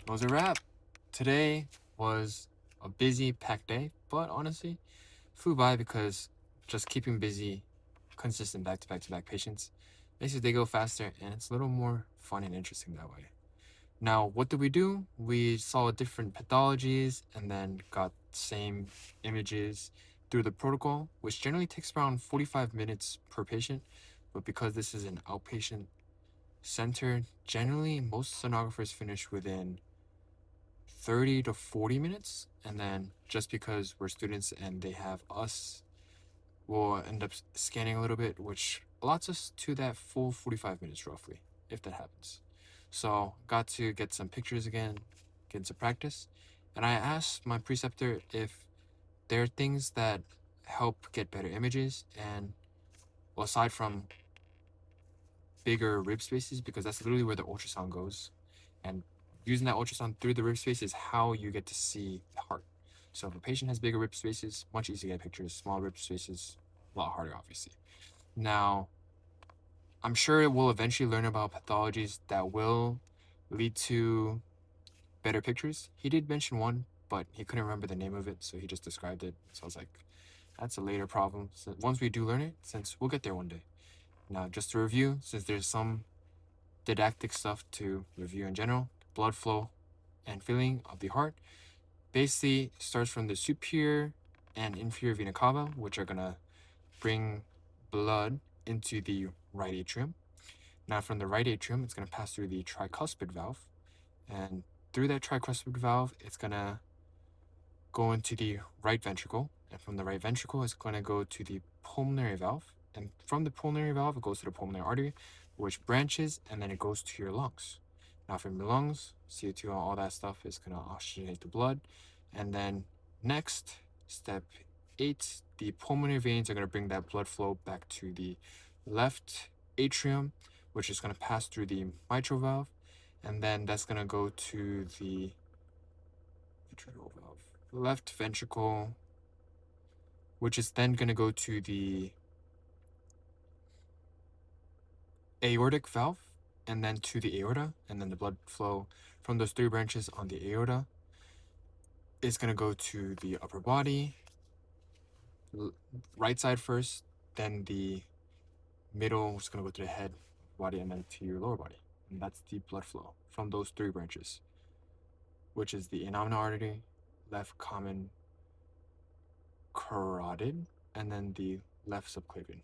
was a wrap. Today was a busy, packed day, but honestly, flew by because just keeping busy, consistent back-to-back patients makes your day go faster, and it's a little more fun and interesting that way. Now, what did we do? We saw different pathologies and then got same images through the protocol, which generally takes around 45 minutes per patient. But because this is an outpatient center, generally most sonographers finish within 30 to 40 minutes. And then just because we're students and they have us, we'll end up scanning a little bit, which allots us to that full 45 minutes roughly, if that happens. So got to get some pictures again, get into practice. And I asked my preceptor if there are things that help get better images, and well, aside from bigger rib spaces, because that's literally where the ultrasound goes, and using that ultrasound through the rib space is how you get to see the heart. So if a patient has bigger rib spaces, much easier to get pictures. Small rib spaces, a lot harder, obviously. Now, I'm sure we'll eventually learn about pathologies that will lead to better pictures. He did mention one, but he couldn't remember the name of it, so he just described it. So I was like, that's a later problem. So once we do learn it, since we'll get there one day. Now, just to review, since there's some didactic stuff to review in general, blood flow and filling of the heart basically starts from the superior and inferior vena cava, which are gonna bring blood into the right atrium. Now from the right atrium, it's gonna pass through the tricuspid valve, and through that tricuspid valve, it's gonna go into the right ventricle, and from the right ventricle, it's gonna go to the pulmonary valve, and from the pulmonary valve, it goes to the pulmonary artery, which branches, and then it goes to your lungs. Now from your lungs, CO2 and all that stuff is gonna oxygenate the blood, and then next, step 8, the pulmonary veins are gonna bring that blood flow back to the left atrium, which is gonna pass through the mitral valve, and then that's gonna go to the ventricular valve, left ventricle, which is then gonna go to the aortic valve, and then to the aorta, and then the blood flow from those 3 branches on the aorta is gonna go to the upper body, right side first, then the middle is gonna go to the head, body, and then to your lower body. And that's the blood flow from those 3 branches, which is the innominate artery, left common carotid, and then the left subclavian.